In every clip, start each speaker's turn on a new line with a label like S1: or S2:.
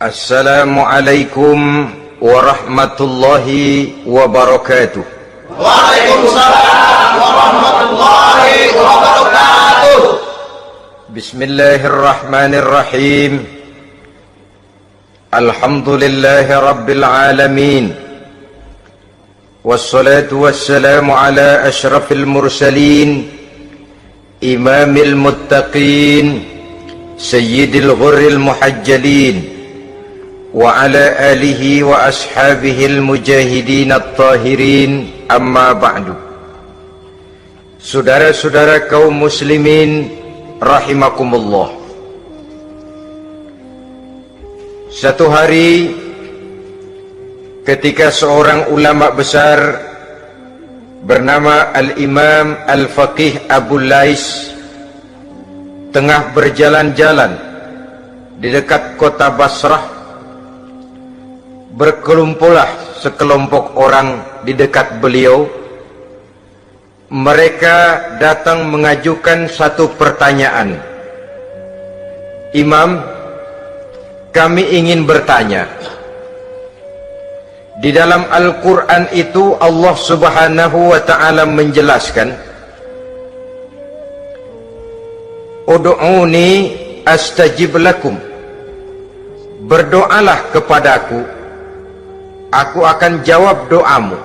S1: Assalamualaikum warahmatullahi wabarakatuh.
S2: Waalaikumsalam warahmatullahi wabarakatuh.
S1: Bismillahirrahmanirrahim. Alhamdulillahi rabbil alamin. Wassalatu wassalamu ala ashrafil mursalin, imamil muttaqin, sayyidil ghurril muhajjalin, wa ala alihi wa ashabihil mujahidin at-tahirin, amma ba'du. Saudara-saudara kaum muslimin rahimakumullah. Satu hari ketika seorang ulama besar bernama Al-Imam Al-Faqih Abu Lais tengah berjalan-jalan di dekat kota Basrah, berkelumpullah sekelompok orang di dekat beliau. Mereka datang mengajukan satu pertanyaan. Imam, kami ingin bertanya. Di dalam Al-Quran itu Allah Subhanahu wa ta'ala menjelaskan, Ud'uni astajib lakum. Berdoalah kepadaku, aku akan jawab doamu.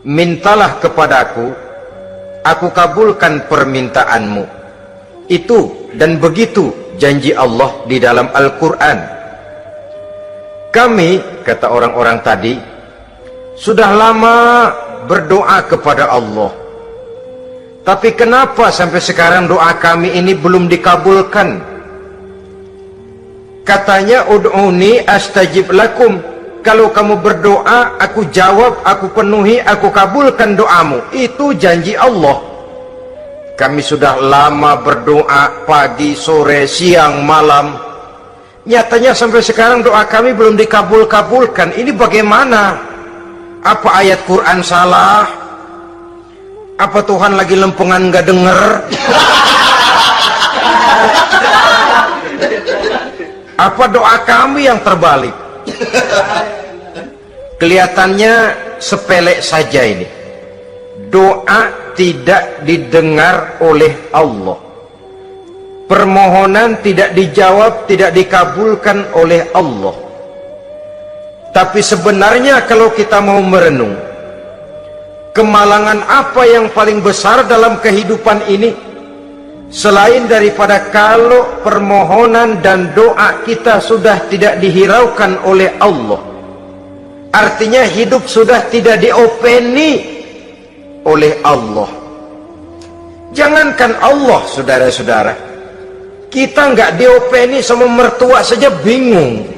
S1: Mintalah kepadaku, aku kabulkan permintaanmu. Itu dan begitu janji Allah di dalam Al-Quran. Kami, kata orang-orang tadi, sudah lama berdoa kepada Allah. Tapi kenapa sampai sekarang doa kami ini belum dikabulkan? Katanya, Ud'uni astajib lakum. Kalau kamu berdoa, aku jawab, aku penuhi, aku kabulkan doamu. Itu janji Allah. Kami sudah lama berdoa pagi, sore, siang, malam. Nyatanya sampai sekarang doa kami belum dikabul-kabulkan. Ini bagaimana? Apa ayat Quran salah? Apa Tuhan lagi lempengan gak denger? Apa doa kami yang terbalik? Kelihatannya sepele saja ini. Doa tidak didengar oleh Allah. Permohonan tidak dijawab, tidak dikabulkan oleh Allah. Tapi sebenarnya kalau kita mau merenung, kemalangan apa yang paling besar dalam kehidupan ini, selain daripada kalau permohonan dan doa kita sudah tidak dihiraukan oleh Allah. Artinya hidup sudah tidak diopeni oleh Allah. Jangankan Allah, saudara-saudara, kita nggak diopeni sama mertua saja bingung.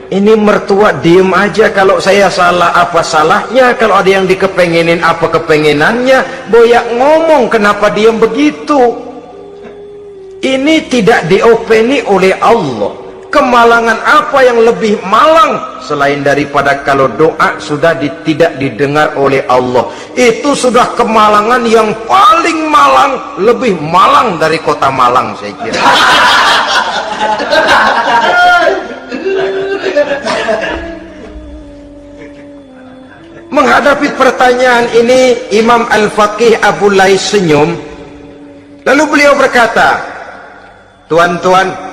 S1: Ini mertua diem aja, kalau saya salah apa salahnya, kalau ada yang dikepengenin apa kepengenannya, boyak ngomong kenapa diem begitu. Ini tidak diopeni oleh Allah. Kemalangan apa yang lebih malang selain daripada kalau doa sudah tidak didengar oleh Allah? Itu sudah kemalangan yang paling malang, lebih malang dari kota Malang, saya kira. Menghadapi pertanyaan ini, Imam Al-Faqih Abu Lais senyum. Lalu beliau berkata, tuan-tuan,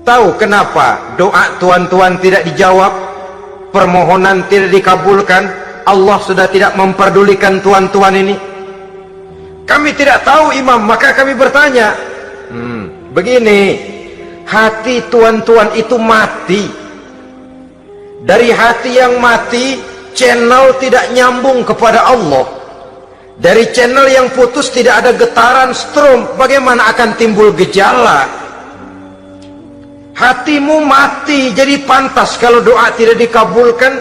S1: tahu kenapa doa tuan-tuan tidak dijawab, permohonan tidak dikabulkan? Allah sudah tidak memperdulikan tuan-tuan ini. Kami tidak tahu, Imam, maka kami bertanya. Begini, hati tuan-tuan itu mati. Dari hati yang mati, channel tidak nyambung kepada Allah. Dari channel yang putus tidak ada getaran strom, bagaimana akan timbul gejala? Hatimu mati, jadi pantas kalau doa tidak dikabulkan,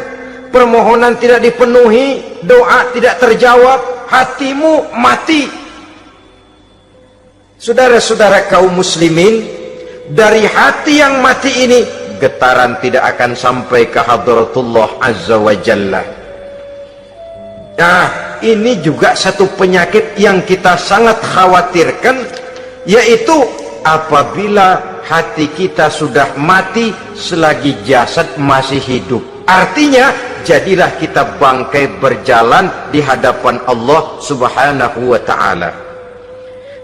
S1: permohonan tidak dipenuhi, doa tidak terjawab, hatimu mati. Saudara-saudara kaum muslimin, dari hati yang mati ini, getaran tidak akan sampai ke hadratullah azza wa jalla. Nah, ini juga satu penyakit yang kita sangat khawatirkan, yaitu apabila hati kita sudah mati selagi jasad masih hidup. Artinya, jadilah kita bangkai berjalan di hadapan Allah Subhanahu wa ta'ala.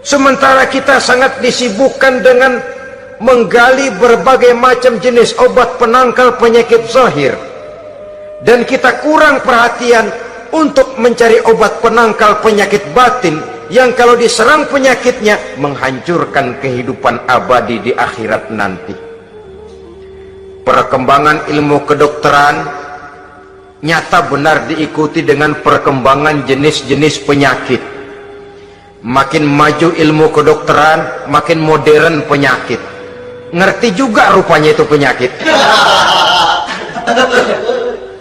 S1: Sementara kita sangat disibukkan dengan menggali berbagai macam jenis obat penangkal penyakit zahir, dan kita kurang perhatian untuk mencari obat penangkal penyakit batin yang kalau diserang penyakitnya menghancurkan kehidupan abadi di akhirat nanti. Perkembangan ilmu kedokteran nyata benar diikuti dengan perkembangan jenis-jenis penyakit. Makin maju ilmu kedokteran, makin modern penyakit. Ngerti juga rupanya itu penyakit.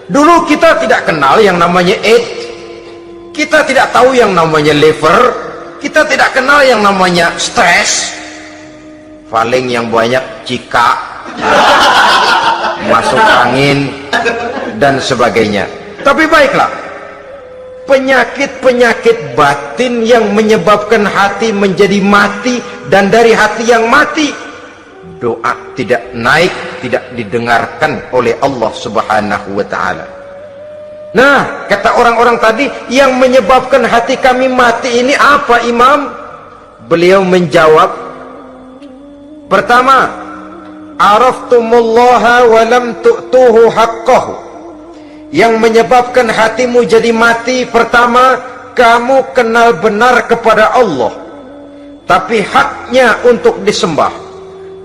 S1: Dulu kita tidak kenal yang namanya AIDS, kita tidak tahu yang namanya liver, kita tidak kenal yang namanya stres, paling yang banyak cika, masuk angin, dan sebagainya. Tapi baiklah, penyakit-penyakit batin yang menyebabkan hati menjadi mati, dan dari hati yang mati doa tidak naik, tidak didengarkan oleh Allah Subhanahu wa ta'ala. Nah, kata orang-orang tadi, yang menyebabkan hati kami mati ini apa, Imam? Beliau menjawab, pertama, araftumullaha wa lam tu'tuhu haqqahu. Yang menyebabkan hatimu jadi mati, pertama, kamu kenal benar kepada Allah, tapi haknya untuk disembah,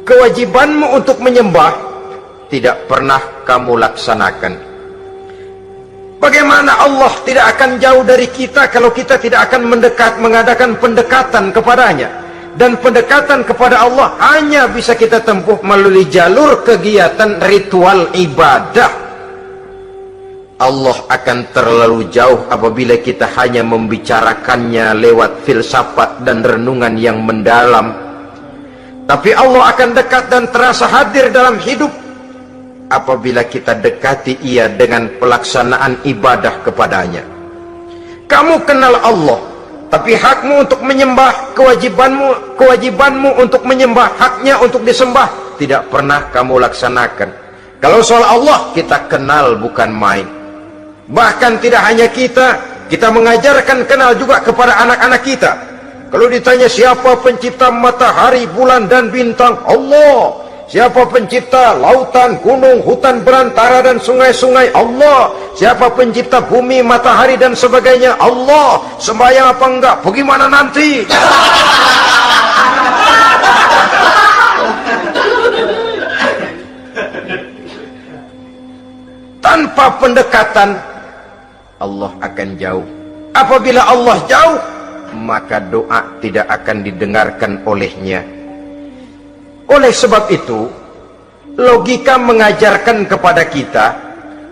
S1: kewajibanmu untuk menyembah, tidak pernah kamu laksanakan. Bagaimana Allah tidak akan jauh dari kita kalau kita tidak akan mengadakan pendekatan kepadanya? Dan pendekatan kepada Allah hanya bisa kita tempuh melalui jalur kegiatan ritual ibadah. Allah akan terlalu jauh apabila kita hanya membicarakannya lewat filsafat dan renungan yang mendalam. Tapi Allah akan dekat dan terasa hadir dalam hidup apabila kita dekati ia dengan pelaksanaan ibadah kepadanya. Kamu kenal Allah, tapi hakmu untuk menyembah, kewajibanmu untuk menyembah, haknya untuk disembah, tidak pernah kamu laksanakan. Kalau soal Allah, kita kenal bukan main. Bahkan tidak hanya kita mengajarkan kenal juga kepada anak-anak kita. Kalau ditanya siapa pencipta matahari, bulan dan bintang, Allah. Siapa pencipta lautan, gunung, hutan belantara dan sungai-sungai, Allah. Siapa pencipta bumi, matahari dan sebagainya, Allah. Sembahyang apa enggak? Bagaimana nanti? Tanpa pendekatan, Allah akan jauh. Apabila Allah jauh, maka doa tidak akan didengarkan olehnya. Oleh sebab itu, logika mengajarkan kepada kita,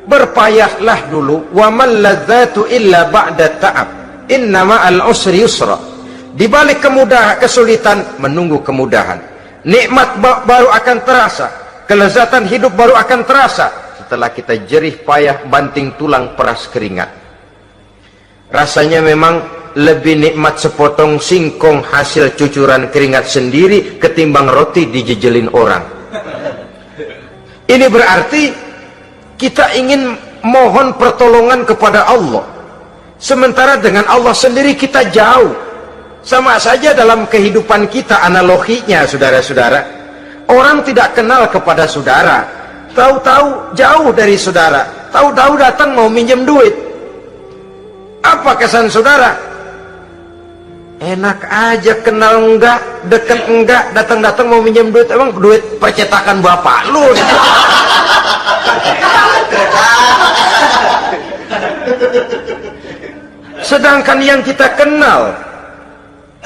S1: berpayahlah dulu, wa man ladzatu illa ba'da ta'ab, innama al-usri yusra. Di balik kesulitan menunggu kemudahan. Nikmat baru akan terasa, kelezatan hidup baru akan terasa setelah kita jerih payah banting tulang peras keringat. Rasanya memang lebih nikmat sepotong singkong hasil cucuran keringat sendiri ketimbang roti dijejelin orang. Ini berarti kita ingin mohon pertolongan kepada Allah, sementara dengan Allah sendiri kita jauh. Sama saja dalam kehidupan kita analoginya, saudara-saudara. Orang tidak kenal kepada saudara, tahu-tahu jauh dari saudara, tahu-tahu datang mau minjem duit. Apa kesan saudara? Enak aja, kenal enggak, deket enggak, datang-datang mau minjem duit. Emang duit percetakan bapak lu? Sedangkan yang kita kenal,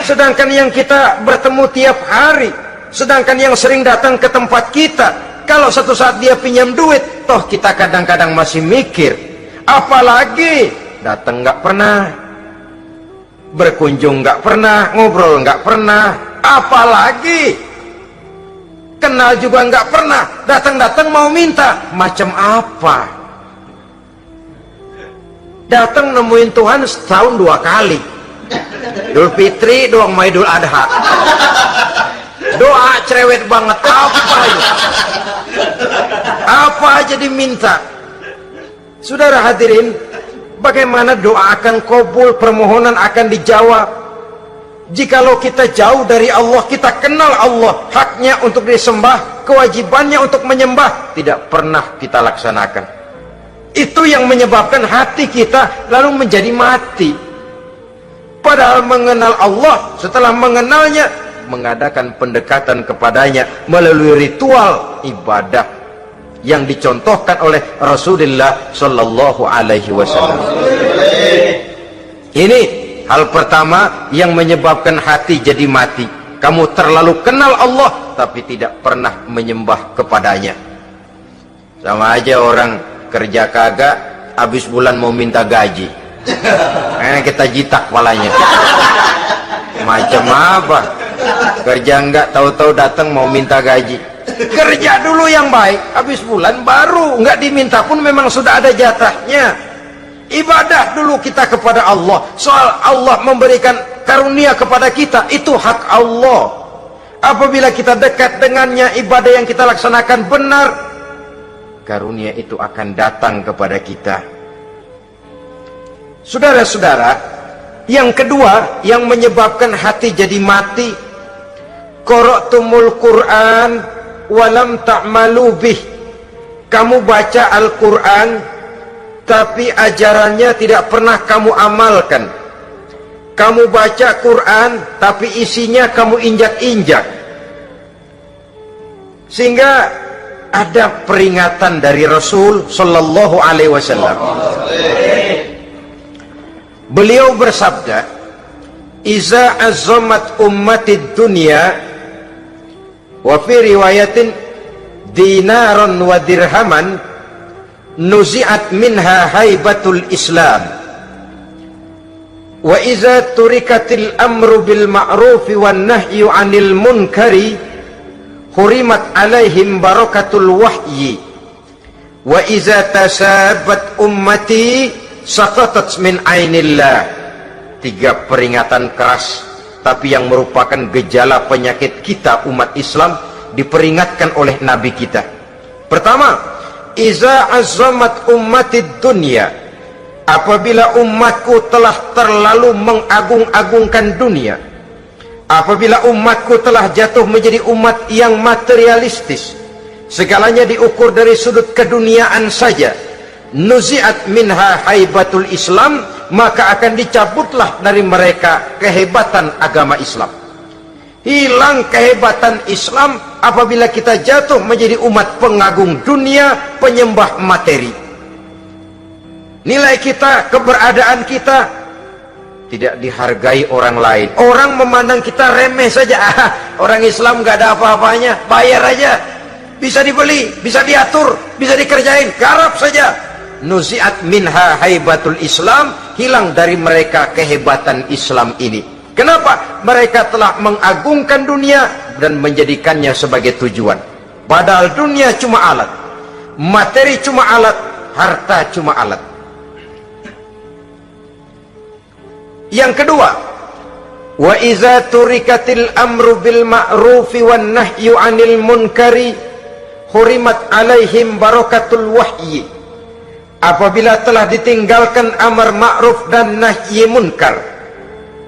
S1: sedangkan yang kita bertemu tiap hari, sedangkan yang sering datang ke tempat kita, kalau satu saat dia pinjam duit, toh kita kadang-kadang masih mikir. Apalagi datang nggak pernah, berkunjung nggak pernah, ngobrol nggak pernah, apalagi kenal juga nggak pernah, datang-datang mau minta. Macam apa? Datang nemuin Tuhan setahun 2 kali, Idul Fitri doang, Idul Adha doa cerewet banget. Apa itu? Apa aja diminta. Saudara hadirin, bagaimana doa akan kabul, permohonan akan dijawab? Jikalau kita jauh dari Allah, kita kenal Allah, haknya untuk disembah, kewajibannya untuk menyembah, tidak pernah kita laksanakan. Itu yang menyebabkan hati kita lalu menjadi mati. Padahal mengenal Allah, setelah mengenalnya, mengadakan pendekatan kepadanya melalui ritual ibadah yang dicontohkan oleh Rasulullah Shallallahu Alaihi Wasallam. Ini hal pertama yang menyebabkan hati jadi mati. Kamu terlalu kenal Allah tapi tidak pernah menyembah kepadanya. Sama aja orang kerja kagak, habis bulan mau minta gaji. Kita jitak kepalanya. Macam apa? Kerja enggak, tahu-tahu datang mau minta gaji. Kerja dulu yang baik, habis bulan baru enggak diminta pun memang sudah ada jatahnya. Ibadah dulu kita kepada Allah. Soal Allah memberikan karunia kepada kita, itu hak Allah. Apabila kita dekat dengannya, ibadah yang kita laksanakan benar, karunia itu akan datang kepada kita. Saudara-saudara, yang kedua yang menyebabkan hati jadi mati, qara'tumul Qur'an walam ta'malu bih. Kamu baca Al-Qur'an tapi ajarannya tidak pernah kamu amalkan. Kamu baca Quran tapi isinya kamu injak-injak. Sehingga ada peringatan dari Rasul Sallallahu Alaihi Wasallam. Beliau bersabda, "Iza azzamat ummatid dunya wa fi riwayatin dinaran wa dirhaman nuzi'at minha haibatul Islam. Wa iza turikatil amru bil ma'rufi wan nahyu 'anil munkari hurimat 'alaihim barakatul wahyi. Wa iza tasabat ummati saqatat min ainillah." 3 peringatan keras, tapi yang merupakan gejala penyakit kita umat Islam diperingatkan oleh Nabi kita. Pertama, iza azzamat ummatid dunya, apabila umatku telah terlalu mengagung-agungkan dunia, apabila umatku telah jatuh menjadi umat yang materialistis, segalanya diukur dari sudut keduniaan saja, nuzi'at minha haibatul Islam, maka akan dicabutlah dari mereka kehebatan agama Islam. Hilang kehebatan Islam apabila kita jatuh menjadi umat pengagung dunia, penyembah materi. Nilai kita, keberadaan kita tidak dihargai orang lain. Orang memandang kita remeh saja. Orang Islam gak ada apa-apanya, bayar aja, bisa dibeli, bisa diatur, bisa dikerjain, garap saja. Nuzi'at minha haibatul Islam, hilang dari mereka kehebatan Islam ini. Kenapa? Mereka telah mengagungkan dunia dan menjadikannya sebagai tujuan. Padahal dunia cuma alat, materi cuma alat, harta cuma alat. Yang kedua, wa iza turikatil amru bil ma'rufi wan nahyu 'anil munkari hurimat 'alaihim barakatul wahyi. Apabila telah ditinggalkan amar ma'ruf dan nahi munkar,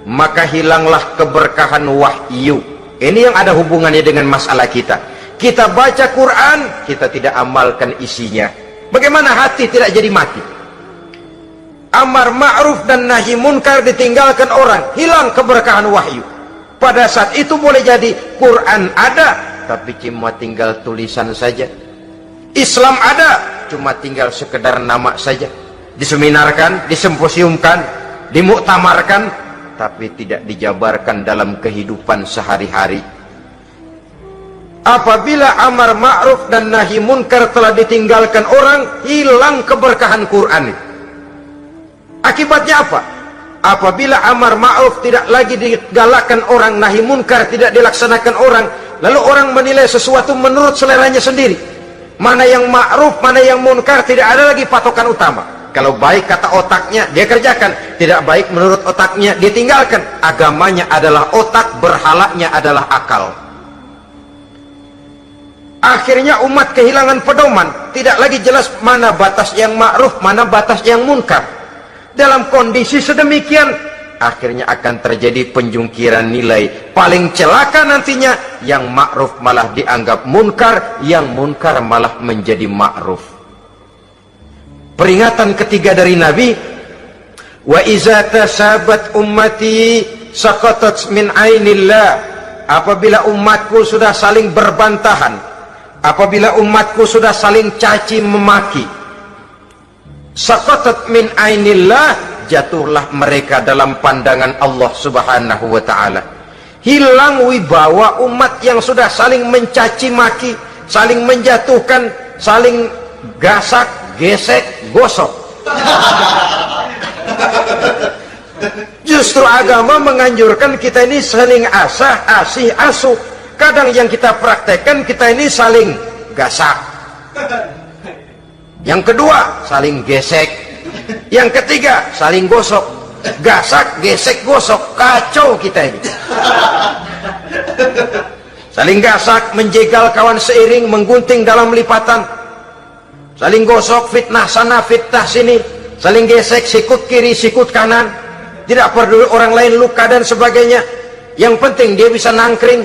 S1: maka hilanglah keberkahan wahyu. Ini yang ada hubungannya dengan masalah kita. Kita baca Quran, kita tidak amalkan isinya. Bagaimana hati tidak jadi mati? Amar ma'ruf dan nahi munkar ditinggalkan orang, hilang keberkahan wahyu. Pada saat itu boleh jadi Quran ada, tapi cuma tinggal tulisan saja. Islam ada, cuma tinggal sekedar nama saja. Diseminarkan, disemposiumkan, dimuktamarkan, tapi tidak dijabarkan dalam kehidupan sehari-hari. Apabila amar ma'ruf dan nahi munkar telah ditinggalkan orang, hilang keberkahan Quran. Akibatnya apa? Apabila amar ma'ruf tidak lagi digalakkan orang, nahi munkar tidak dilaksanakan orang, lalu orang menilai sesuatu menurut seleranya sendiri. Mana yang ma'ruf, mana yang munkar, tidak ada lagi patokan utama. Kalau baik kata otaknya, dia kerjakan. Tidak baik menurut otaknya, dia tinggalkan. Agamanya adalah otak, berhalanya adalah akal. Akhirnya umat kehilangan pedoman, tidak lagi jelas mana batas yang ma'ruf, mana batas yang munkar. Dalam kondisi sedemikian, akhirnya akan terjadi penjungkiran nilai. Paling celaka nantinya, yang ma'ruf malah dianggap munkar, yang munkar malah menjadi ma'ruf. Peringatan ketiga dari Nabi, wa iza tasabat ummati saqatat min ainillah. Apabila umatku sudah saling berbantahan, apabila umatku sudah saling caci memaki, saqatat min ainillah, jatuhlah mereka dalam pandangan Allah Subhanahu wa ta'ala. Hilang wibawa umat yang sudah saling mencaci maki, saling menjatuhkan, saling gasak, gesek, gosok. Justru agama menganjurkan kita ini saling asah, asih, asuh. Kadang yang kita praktekkan, kita ini saling gasak. Yang kedua, saling gesek. Yang ketiga, saling gosok. Gasak, gesek, gosok. Kacau kita ini. Saling gasak, menjegal kawan seiring, menggunting dalam lipatan. Saling gosok, fitnah sana, fitnah sini. Saling gesek, sikut kiri, sikut kanan. Tidak peduli orang lain luka dan sebagainya. Yang penting dia bisa nangkring.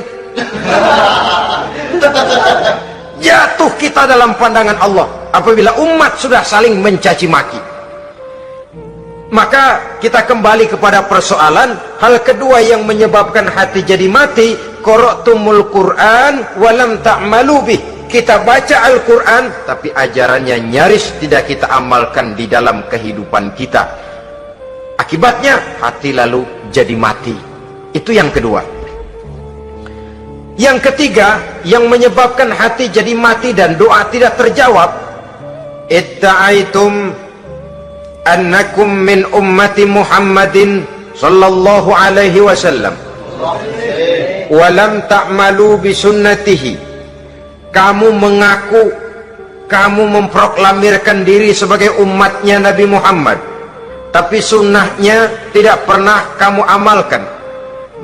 S1: Jatuh kita dalam pandangan Allah apabila umat sudah saling mencaci maki. Maka kita kembali kepada persoalan. Hal kedua yang menyebabkan hati jadi mati, qara'tumul Qur'an walam ta'malu bih. Kita baca Al-Quran tapi ajarannya nyaris tidak kita amalkan di dalam kehidupan kita. Akibatnya hati lalu jadi mati. Itu yang kedua. Yang ketiga yang menyebabkan hati jadi mati dan doa tidak terjawab, idda'aitum annakum min ummati Muhammadin sallallahu alaihi wasallam wa lam ta'malu bi sunnatihi. Kamu mengaku, kamu memproklamirkan diri sebagai umatnya Nabi Muhammad, tapi sunnahnya tidak pernah kamu amalkan.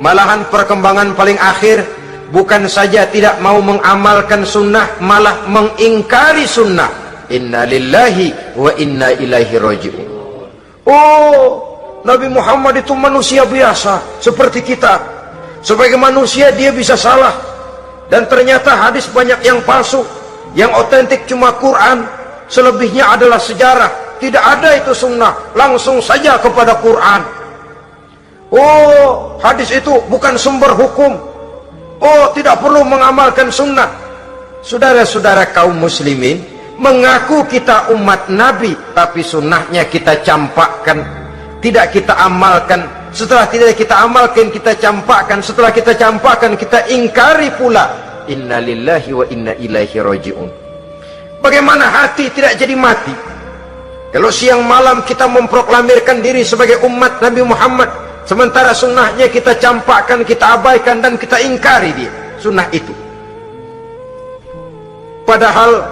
S1: Malahan perkembangan paling akhir, bukan saja tidak mau mengamalkan sunnah, malah mengingkari sunnah. Inna lillahi wa inna ilaihi raji'un. Oh, Nabi Muhammad itu manusia biasa seperti kita. Sebagai manusia dia bisa salah. Dan ternyata hadis banyak yang palsu. Yang otentik cuma Quran, selebihnya adalah sejarah. Tidak ada itu sunnah, langsung saja kepada Quran. Oh, hadis itu bukan sumber hukum. Oh, tidak perlu mengamalkan sunnah. Saudara-saudara kaum muslimin, mengaku kita umat Nabi, tapi sunnahnya kita campakkan, tidak kita amalkan. Setelah tidak kita amalkan, kita campakkan. Setelah kita campakkan, kita ingkari pula. Inna lillahi wa inna ilaihi raji'un. Bagaimana hati tidak jadi mati? Kalau siang malam kita memproklamirkan diri sebagai umat Nabi Muhammad, sementara sunnahnya kita campakkan, kita abaikan, dan kita ingkari dia, sunnah itu. Padahal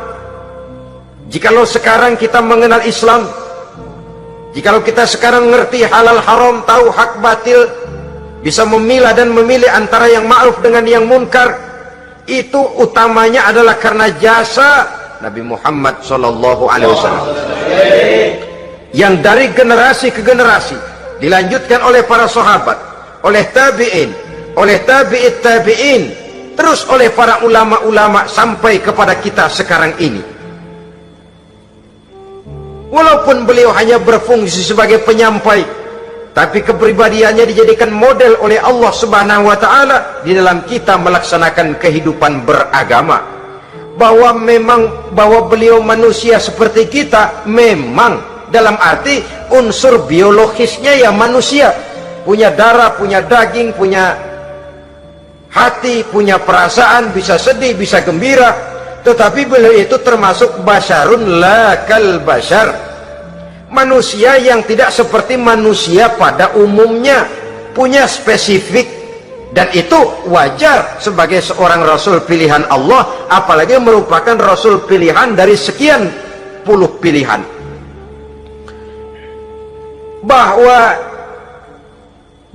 S1: jikalau sekarang kita mengenal Islam, jikalau kita sekarang ngerti halal haram, tahu hak batil, bisa memilah dan memilih antara yang ma'ruf dengan yang munkar, itu utamanya adalah karena jasa Nabi Muhammad SAW, yang dari generasi ke generasi dilanjutkan oleh para sahabat, oleh tabi'in, oleh tabi'it tabi'in, terus oleh para ulama-ulama sampai kepada kita sekarang ini. Walaupun beliau hanya berfungsi sebagai penyampai, tapi kepribadiannya dijadikan model oleh Allah Subhanahu wa ta'ala di dalam kita melaksanakan kehidupan beragama. Bahwa beliau manusia seperti kita, memang dalam arti unsur biologisnya ya manusia, punya darah, punya daging, punya hati, punya perasaan, bisa sedih, bisa gembira. Tetapi beliau itu termasuk basyarun la kal basyar, manusia yang tidak seperti manusia pada umumnya, punya spesifik. Dan itu wajar sebagai seorang Rasul pilihan Allah, apalagi merupakan Rasul pilihan dari sekian puluh pilihan. Bahwa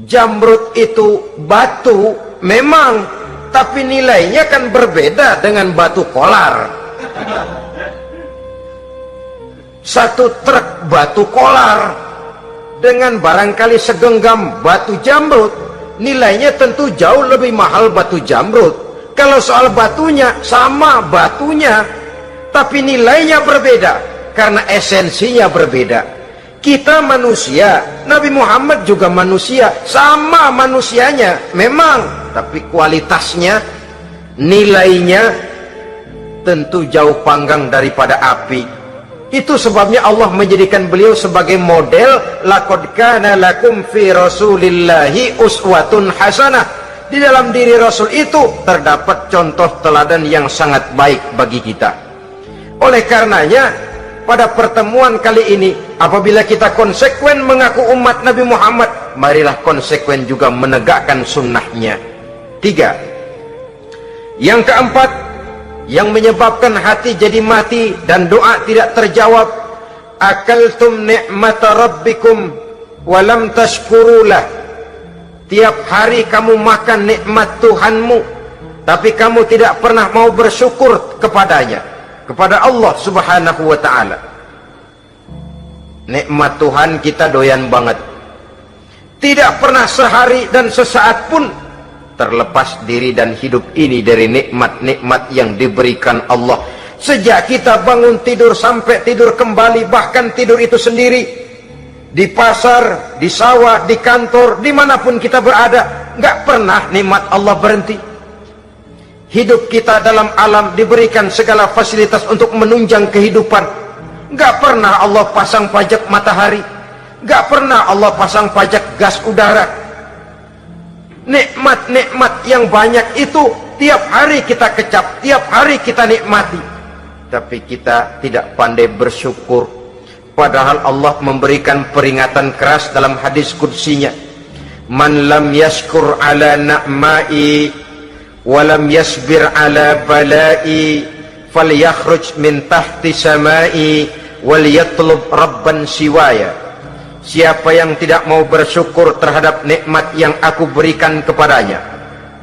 S1: Jamrud itu batu memang, tapi nilainya kan berbeda dengan batu kolar. Satu truk batu kolar dengan barangkali segenggam batu jamrut, nilainya tentu jauh lebih mahal batu jamrut. Kalau soal batunya, sama batunya, tapi nilainya berbeda karena esensinya berbeda. Kita manusia, Nabi Muhammad juga manusia, sama manusianya memang, tapi kualitasnya, nilainya tentu jauh panggang daripada api. Itu sebabnya Allah menjadikan beliau sebagai model. Laqad kana lakum fi rasulillahi uswatun hasanah. Di dalam diri Rasul itu terdapat contoh teladan yang sangat baik bagi kita. Oleh karenanya, pada pertemuan kali ini, apabila kita konsekuen mengaku umat Nabi Muhammad, marilah konsekuen juga menegakkan sunnahnya. 3. Yang keempat, yang menyebabkan hati jadi mati dan doa tidak terjawab, akaltum ni'mata rabbikum walam tashkurulah. Tiap hari kamu makan nikmat Tuhanmu, tapi kamu tidak pernah mau bersyukur kepadanya, kepada Allah subhanahu wa ta'ala. Nikmat Tuhan kita doyan banget, tidak pernah sehari dan sesaat pun terlepas diri dan hidup ini dari nikmat-nikmat yang diberikan Allah. Sejak kita bangun tidur sampai tidur kembali, bahkan tidur itu sendiri, di pasar, di sawah, di kantor, dimanapun kita berada, nggak pernah nikmat Allah berhenti. Hidup kita dalam alam diberikan segala fasilitas untuk menunjang kehidupan. Nggak pernah Allah pasang pajak matahari, nggak pernah Allah pasang pajak gas udara. Nikmat-nikmat yang banyak itu tiap hari kita kecap, tiap hari kita nikmati, tapi kita tidak pandai bersyukur. Padahal Allah memberikan peringatan keras dalam hadis qudsinya, man lam yashkur ala na'mai walam yasbir ala balai falyakhruj min tahti samai wal yatlub rabban siwaya. Siapa yang tidak mau bersyukur terhadap nikmat yang aku berikan kepadanya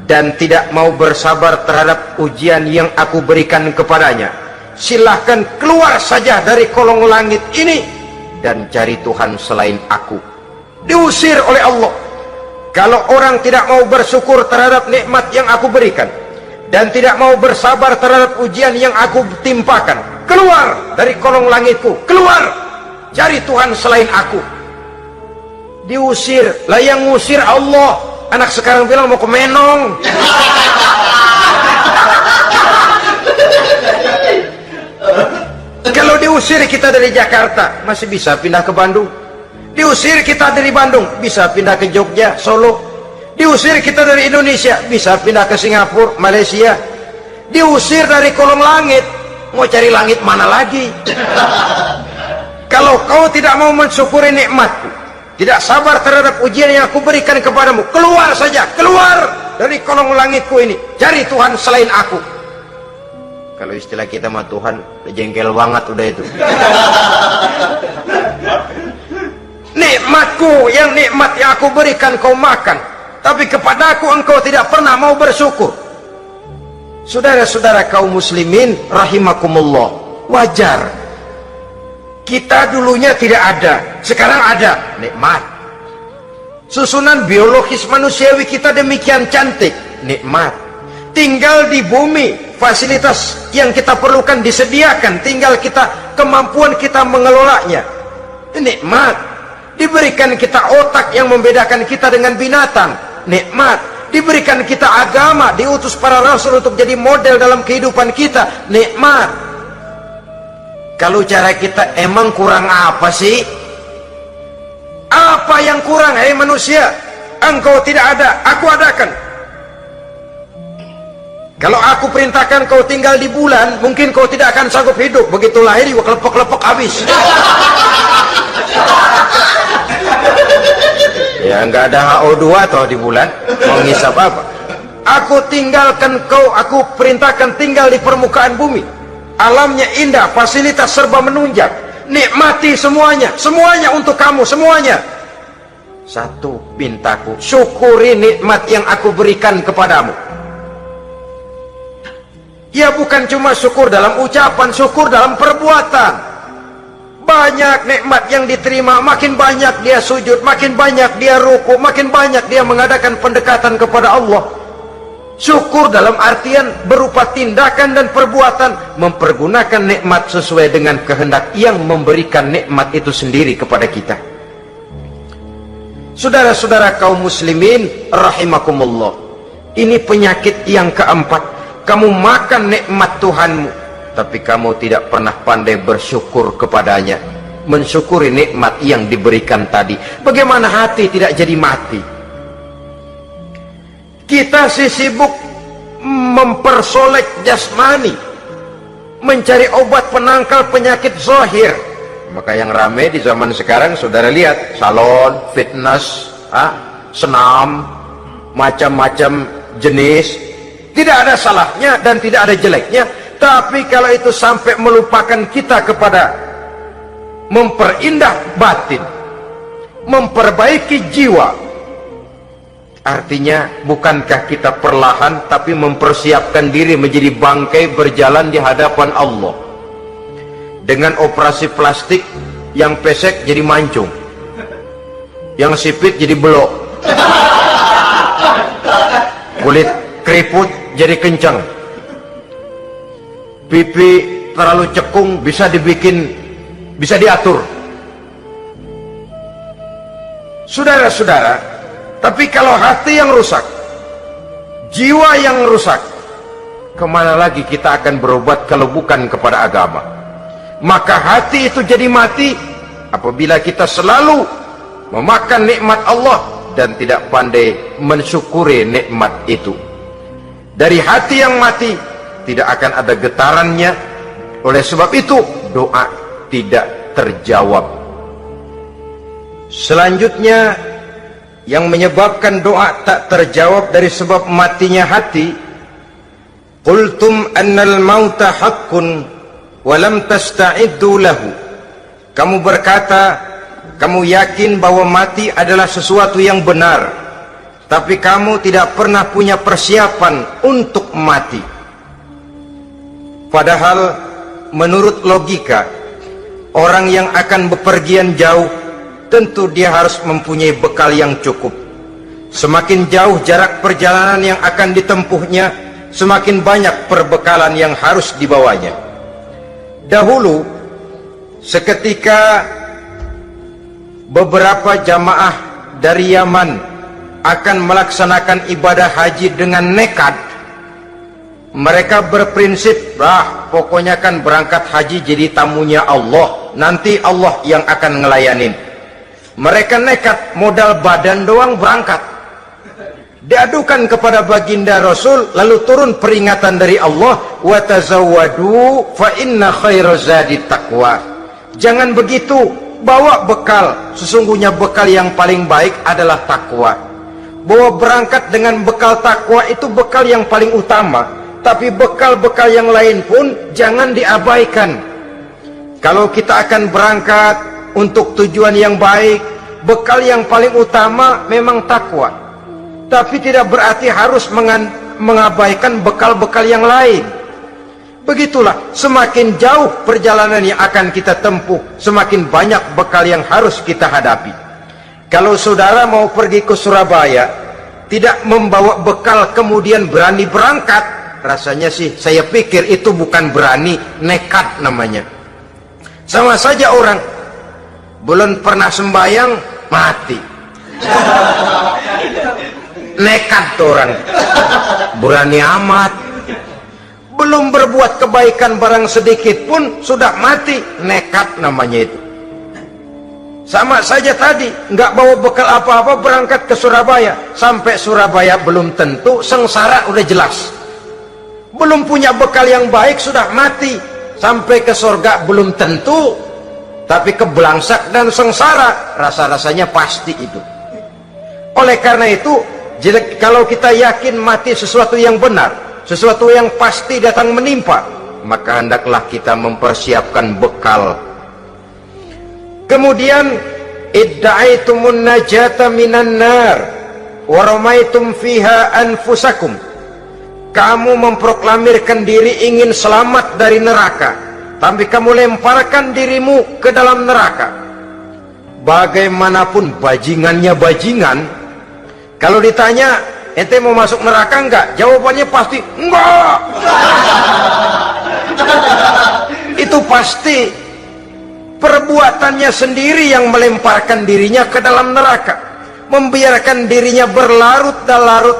S1: dan tidak mau bersabar terhadap ujian yang aku berikan kepadanya, silahkan keluar saja dari kolong langit ini dan cari Tuhan selain aku. Diusir oleh Allah. Kalau orang tidak mau bersyukur terhadap nikmat yang aku berikan dan tidak mau bersabar terhadap ujian yang aku timpakan, keluar dari kolong langitku, keluar, cari Tuhan selain aku. Diusir. Lah yang ngusir Allah. Anak sekarang bilang mau ke Menong. Kalau diusir kita dari Jakarta, masih bisa pindah ke Bandung. Diusir kita dari Bandung, bisa pindah ke Jogja, Solo. Diusir kita dari Indonesia, bisa pindah ke Singapura, Malaysia. Diusir dari kolong langit, mau cari langit mana lagi? Kalau kau tidak mau mensyukuri nikmatku, tidak sabar terhadap ujian yang aku berikan kepadamu, keluar saja, keluar dari kolong langitku ini, cari Tuhan selain aku. Kalau istilah kita mah Tuhan jengkel banget udah itu. Nikmatku, yang nikmat yang aku berikan kau makan, tapi kepadaku engkau tidak pernah mau bersyukur. Saudara-saudara kaum muslimin rahimakumullah, wajar. Kita dulunya tidak ada, sekarang ada nikmat. Susunan biologis manusiawi kita demikian cantik, nikmat. Tinggal di bumi, fasilitas yang kita perlukan disediakan, tinggal kita, kemampuan kita mengelolanya, nikmat. Diberikan kita otak yang membedakan kita dengan binatang, nikmat. Diberikan kita agama, diutus para rasul untuk jadi model dalam kehidupan kita, nikmat. Kalau cara kita emang kurang apa sih? Apa yang kurang, hei manusia? Engkau tidak ada, aku adakan. Kalau aku perintahkan kau tinggal di bulan, mungkin kau tidak akan sanggup hidup. Begitu lahir, kelepek-kelepek habis. Ya nggak ada HO2 toh di bulan, mau ngisap apa? Aku tinggalkan kau, aku perintahkan tinggal di permukaan bumi. Alamnya indah, fasilitas serba menunjang, nikmati semuanya, semuanya untuk kamu, semuanya. Satu pintaku, syukuri nikmat yang aku berikan kepadamu. Ya bukan cuma syukur dalam ucapan, syukur dalam perbuatan. Banyak nikmat yang diterima, makin banyak dia sujud, makin banyak dia ruku, makin banyak dia mengadakan pendekatan kepada Allah. Syukur dalam artian berupa tindakan dan perbuatan, mempergunakan nikmat sesuai dengan kehendak yang memberikan nikmat itu sendiri kepada kita. Saudara-saudara kaum muslimin rahimakumullah, ini penyakit yang keempat. Kamu makan nikmat Tuhanmu, tapi kamu tidak pernah pandai bersyukur kepadanya, mensyukuri nikmat yang diberikan tadi. Bagaimana hati tidak jadi mati? Kita sibuk mempersolek jasmani, mencari obat penangkal penyakit zahir. Maka yang ramai di zaman sekarang, saudara lihat, salon, fitness, senam, macam-macam jenis. Tidak ada salahnya dan tidak ada jeleknya, tapi kalau itu sampai melupakan kita kepada memperindah batin, memperbaiki jiwa, artinya bukankah kita perlahan tapi mempersiapkan diri menjadi bangkai berjalan di hadapan Allah? Dengan operasi plastik, yang pesek jadi mancung, yang sipit jadi belok, kulit keriput jadi kencang, pipi terlalu cekung bisa diatur. Saudara-saudara, tapi kalau hati yang rusak, jiwa yang rusak, kemana lagi kita akan berobat kalau bukan kepada agama? Maka hati itu jadi mati apabila kita selalu memakan nikmat Allah dan tidak pandai mensyukuri nikmat itu. Dari hati yang mati tidak akan ada getarannya. Oleh sebab itu doa tidak terjawab. Selanjutnya yang menyebabkan doa tak terjawab dari sebab matinya hati, qultum annal mauta haqqun wa lam tasta'iddu lahu. Kamu berkata, kamu yakin bahwa mati adalah sesuatu yang benar, tapi kamu tidak pernah punya persiapan untuk mati. Padahal menurut logika, orang yang akan bepergian jauh tentu dia harus mempunyai bekal yang cukup. Semakin jauh jarak perjalanan yang akan ditempuhnya, semakin banyak perbekalan yang harus dibawanya. Dahulu, seketika beberapa jamaah dari Yaman akan melaksanakan ibadah haji dengan nekat. Mereka berprinsip, pokoknya kan berangkat haji jadi tamunya Allah, nanti Allah yang akan ngelayanin. Mereka nekat, modal badan doang berangkat. Diadukan kepada baginda Rasul, lalu turun peringatan dari Allah, wa tazawwadu fa inna khairaz zadi taqwa. Jangan begitu, bawa bekal, sesungguhnya bekal yang paling baik adalah takwa. Bahwa berangkat dengan bekal takwa itu bekal yang paling utama, tapi bekal-bekal yang lain pun jangan diabaikan. Kalau kita akan berangkat untuk tujuan yang baik, bekal yang paling utama memang takwa, tapi tidak berarti harus mengabaikan bekal-bekal yang lain. Begitulah, semakin jauh perjalanan yang akan kita tempuh, semakin banyak bekal yang harus kita hadapi. Kalau saudara mau pergi ke Surabaya, tidak membawa bekal kemudian berani berangkat, rasanya sih saya pikir itu bukan berani, nekat namanya. Sama saja orang belum pernah sembahyang mati, nekat tuh orang, berani amat. Belum berbuat kebaikan barang sedikit pun sudah mati, nekat namanya itu. Sama saja tadi, nggak bawa bekal apa-apa berangkat ke Surabaya. Sampai Surabaya belum tentu, sengsara udah jelas. Belum punya bekal yang baik sudah mati. Sampai ke surga belum tentu, tapi kebelangsak dan sengsara rasa-rasanya pasti itu. Oleh karena itu, kalau kita yakin mati sesuatu yang benar, sesuatu yang pasti datang menimpa, maka hendaklah kita mempersiapkan bekal. Kemudian idda'aitumun najata minan nar wa ramaitum fiha anfusakum. Kamu memproklamirkan diri ingin selamat dari neraka, tapi kamu lemparkan dirimu ke dalam neraka. Bagaimanapun bajingannya bajingan, kalau ditanya, ente mau masuk neraka enggak? Jawabannya pasti enggak. Itu pasti perbuatannya sendiri yang melemparkan dirinya ke dalam neraka, membiarkan dirinya berlarut-larut,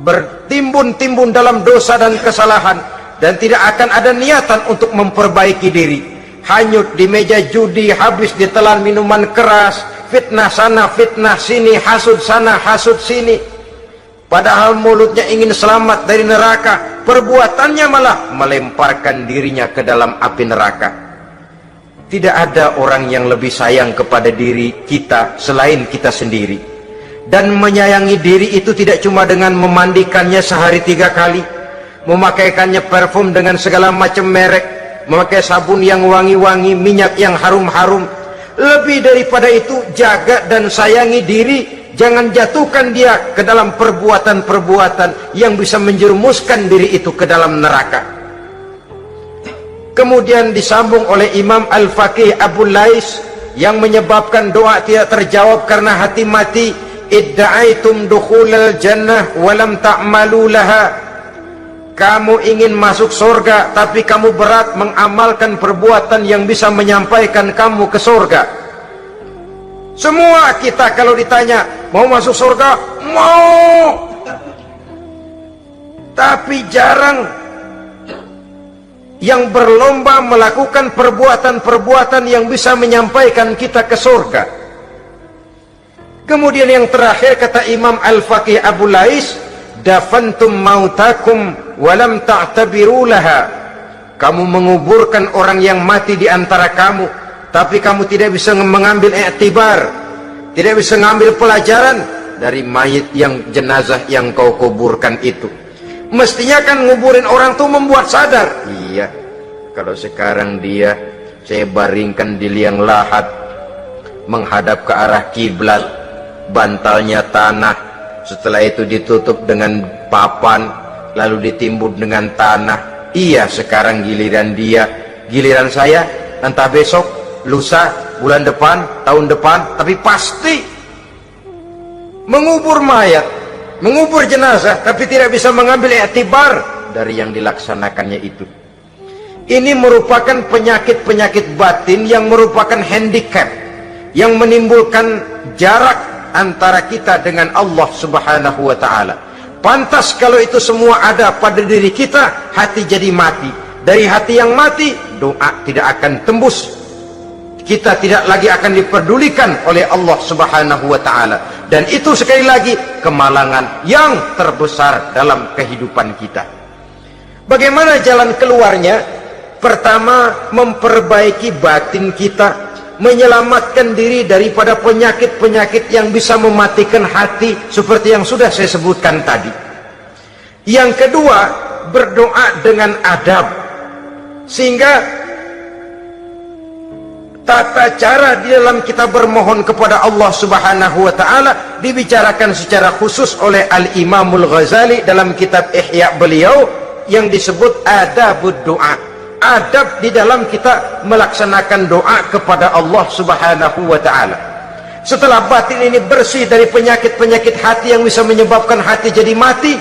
S1: bertimbun-timbun dalam dosa dan kesalahan, dan tidak akan ada niatan untuk memperbaiki diri. Hanyut di meja judi, habis ditelan minuman keras, fitnah sana fitnah sini, hasud sana hasud sini. Padahal mulutnya ingin selamat dari neraka, perbuatannya malah melemparkan dirinya ke dalam api neraka. Tidak ada orang yang lebih sayang kepada diri kita selain kita sendiri. Dan menyayangi diri itu tidak cuma dengan memandikannya sehari 3 kali, memakaikannya parfum dengan segala macam merek, memakai sabun yang wangi-wangi, minyak yang harum-harum. Lebih daripada itu, jaga dan sayangi diri. Jangan jatuhkan dia ke dalam perbuatan-perbuatan yang bisa menjerumuskan diri itu ke dalam neraka. Kemudian disambung oleh Imam Al-Faqih Abu Lais yang menyebabkan doa tidak terjawab karena hati mati. Idda'aitum dukhulal jannah walam ta'malu laha. Kamu ingin masuk surga, tapi kamu berat mengamalkan perbuatan yang bisa menyampaikan kamu ke surga. Semua kita kalau ditanya, mau masuk surga? Mau. Tapi jarang yang berlomba melakukan perbuatan-perbuatan yang bisa menyampaikan kita ke surga. Kemudian yang terakhir kata Imam Al-Faqih Abu Lais, dafantum mautakum walam ta'tabiru laha. Kamu menguburkan orang yang mati di antara kamu, tapi kamu tidak bisa mengambil iktibar, tidak bisa mengambil pelajaran dari mayit yang jenazah yang kau kuburkan itu. Mestinya kan nguburin orang tuh membuat sadar. Iya, kalau sekarang dia saya baringkan di liang lahat, menghadap ke arah kiblat, bantalnya tanah, setelah itu ditutup dengan papan, lalu ditimbun dengan tanah. Iya, sekarang giliran dia, giliran saya, entah besok, lusa, bulan depan, tahun depan, tapi pasti mengubur mayat, mengubur jenazah, tapi tidak bisa mengambil iktibar dari yang dilaksanakannya itu. Ini merupakan penyakit-penyakit batin yang merupakan handicap, yang menimbulkan jarak antara kita dengan Allah Subhanahu wa ta'ala. Pantas kalau itu semua ada pada diri kita, hati jadi mati. Dari hati yang mati, doa tidak akan tembus. Kita tidak lagi akan diperdulikan oleh Allah Subhanahu wa ta'ala. Dan itu sekali lagi kemalangan yang terbesar dalam kehidupan kita. Bagaimana jalan keluarnya? Pertama, memperbaiki batin kita, menyelamatkan diri daripada penyakit-penyakit yang bisa mematikan hati seperti yang sudah saya sebutkan tadi. Yang kedua, berdoa dengan adab, sehingga tata cara di dalam kita bermohon kepada Allah Subhanahu wa ta'ala dibicarakan secara khusus oleh Al-Imamul Ghazali dalam kitab Ihya beliau yang disebut adabud doa. Adab di dalam kita melaksanakan doa kepada Allah Subhanahu wa ta'ala. Setelah batin ini bersih dari penyakit-penyakit hati yang bisa menyebabkan hati jadi mati,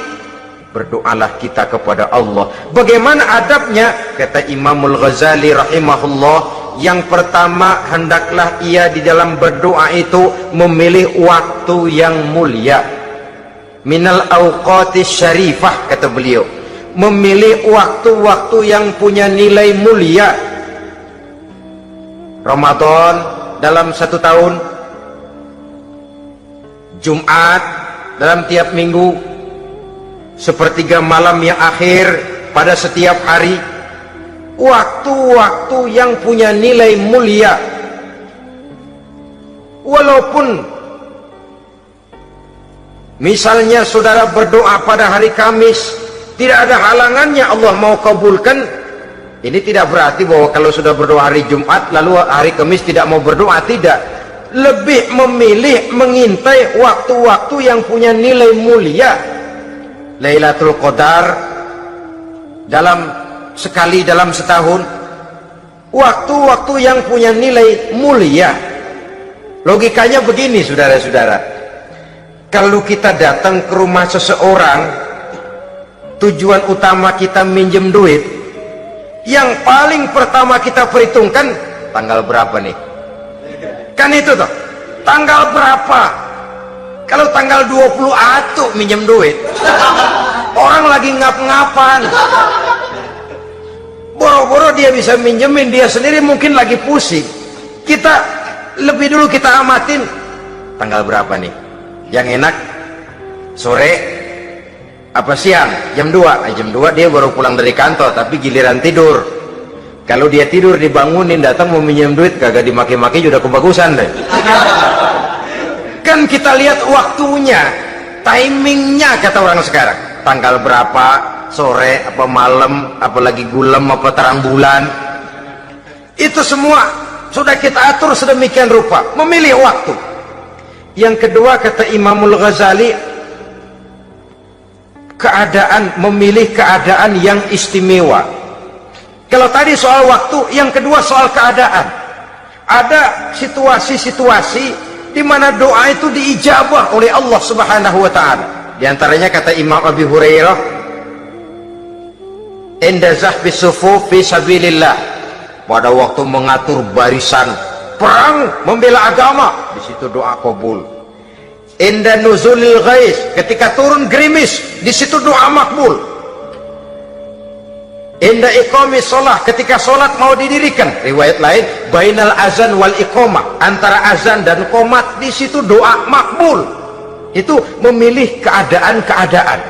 S1: berdoalah kita kepada Allah. Bagaimana adabnya? Kata Imamul Ghazali rahimahullah, yang pertama, hendaklah ia di dalam berdoa itu memilih waktu yang mulia. Minal awqatis syarifah, kata beliau, memilih waktu-waktu yang punya nilai mulia. Ramadan dalam 1 tahun, Jumat dalam tiap minggu, sepertiga malam yang akhir pada setiap hari. Waktu-waktu yang punya nilai mulia. Walaupun misalnya saudara berdoa pada hari Kamis, tidak ada halangannya Allah mau kabulkan. Ini tidak berarti bahwa kalau sudah berdoa hari Jumat lalu hari Kamis tidak mau berdoa, tidak. Lebih memilih mengintai waktu-waktu yang punya nilai mulia. Lailatul Qadar sekali dalam setahun, waktu-waktu yang punya nilai mulia. Logikanya begini, saudara-saudara, kalau kita datang ke rumah seseorang, tujuan utama kita minjem duit, yang paling pertama kita perhitungkan tanggal berapa nih, kan itu toh, tanggal berapa. Kalau tanggal 20 atuh minjem duit, orang lagi ngap-ngapan, boro-boro dia bisa minjemin, dia sendiri mungkin lagi pusing. Kita lebih dulu kita amatin tanggal berapa nih, yang enak sore apa siang, jam 2. Jam 2 dia baru pulang dari kantor, tapi giliran tidur. Kalau dia tidur dibangunin datang mau minjem duit, kagak dimaki-maki sudah kebagusan deh. Kan kita lihat waktunya, timingnya, kata orang sekarang, tanggal berapa, sore apa malam, apalagi gulem apa terang bulan, itu semua sudah kita atur sedemikian rupa, memilih waktu. Yang kedua, kata Imamul Ghazali, memilih keadaan yang istimewa. Kalau tadi soal waktu, yang kedua soal keadaan. Ada situasi-situasi di mana doa itu diijabah oleh Allah Subhanahu wa taala. Di antaranya kata Imam Abi Hurairah, "Inda zahfi sufuf fi sabilillah." Pada waktu mengatur barisan perang membela agama, di situ doa kabul. "Inda nuzulil ghais," ketika turun gerimis, di situ doa makbul. "Inda iqamis shalah," ketika salat mau didirikan. Riwayat lain, "Bainal azan wal iqamah," antara azan dan qomat, di situ doa makbul. Itu memilih keadaan-keadaan.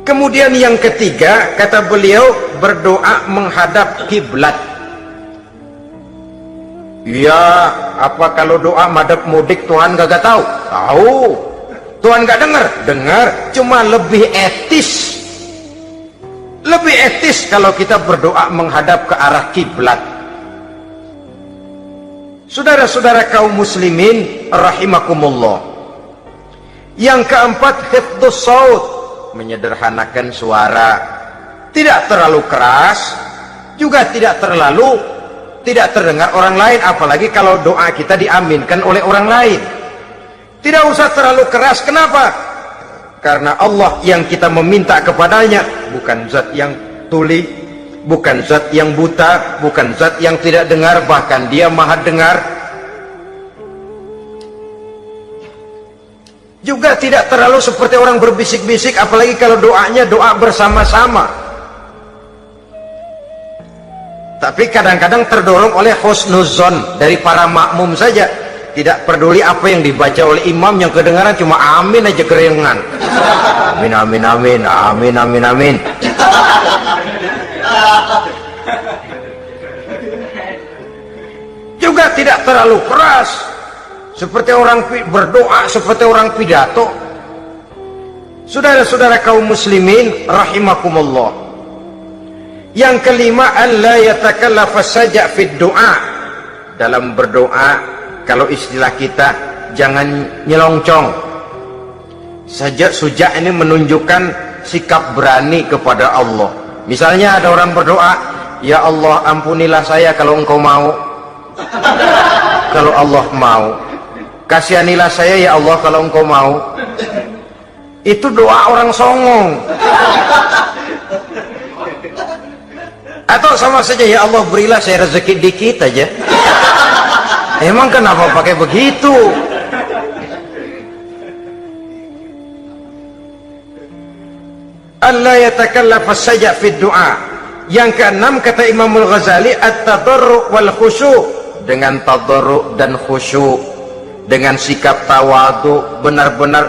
S1: Kemudian yang ketiga, kata beliau, berdoa menghadap kiblat. Ya, apa kalau doa madhab mudik Tuhan gak tahu? Tahu. Tuhan gak dengar? Dengar, cuma lebih etis. Lebih etis kalau kita berdoa menghadap ke arah kiblat. Saudara-saudara kaum muslimin rahimakumullah. Yang keempat, hifdzus shaut, menyederhanakan suara. Tidak terlalu keras, juga tidak terdengar orang lain, apalagi kalau doa kita diaminkan oleh orang lain. Tidak usah terlalu keras. Kenapa? Karena Allah yang kita meminta kepadanya bukan zat yang tuli, bukan zat yang buta, bukan zat yang tidak dengar, bahkan dia maha dengar. Juga tidak terlalu seperti orang berbisik-bisik, apalagi kalau doanya doa bersama-sama. Tapi kadang-kadang terdorong oleh husnuzon dari para makmum saja. Tidak peduli apa yang dibaca oleh imam, yang kedengaran cuma amin aja keringan. Amin amin amin, amin amin amin. Juga tidak terlalu keras seperti orang berdoa, seperti orang pidato. Saudara-saudara kaum muslimin rahimakumullah. Yang kelima, alla yatakallafa saja fid doa. Dalam berdoa, kalau istilah kita, jangan nyelongcong. Sajak sujak ini menunjukkan sikap berani kepada Allah. Misalnya ada orang berdoa, ya Allah ampunilah saya kalau engkau mau. Kalau Allah mau. Kasihanilah saya ya Allah kalau engkau mau. Itu doa orang songong. Atau sama saja, ya Allah berilah saya rezeki dikit aja. Emang kenapa pakai begitu? Allah yatakallafa saja fi doa. Yang keenam, kata Imamul Ghazali, at-tadarru' wal khusyu', dengan tadarru' dan khusyuk, dengan sikap tawadu, benar-benar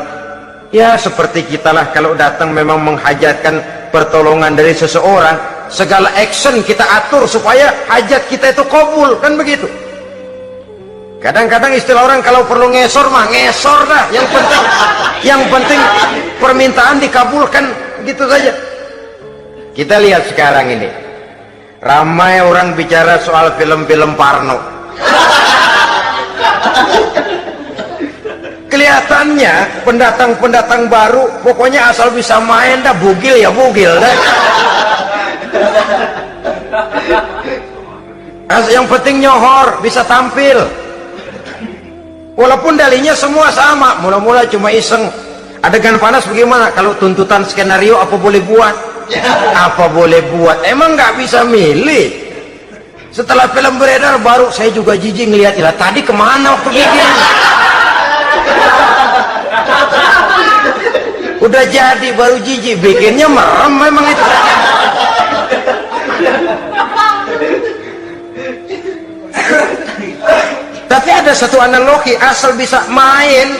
S1: ya seperti kita lah kalau datang memang menghajatkan pertolongan dari seseorang, segala action kita atur supaya hajat kita itu kabul, kan begitu. Kadang-kadang istilah orang kalau perlu ngesor mah ngesor dah, yang penting permintaan dikabulkan, gitu saja. Kita lihat sekarang ini ramai orang bicara soal film-film Parno. Kelihatannya pendatang-pendatang baru pokoknya asal bisa main dah, bugil ya bugil dah. Yang penting nyohor, bisa tampil. Walaupun dalihnya semua sama, mula-mula cuma iseng. Adegan panas bagaimana? Kalau tuntutan skenario apa boleh buat? Apa boleh buat? Emang nggak bisa milih. Setelah film beredar baru saya juga jijik ngeliat, lah tadi kemana waktu bikin? Udah jadi baru jijik, bikinnya merem memang itu. Tapi ada satu analogi, asal bisa main,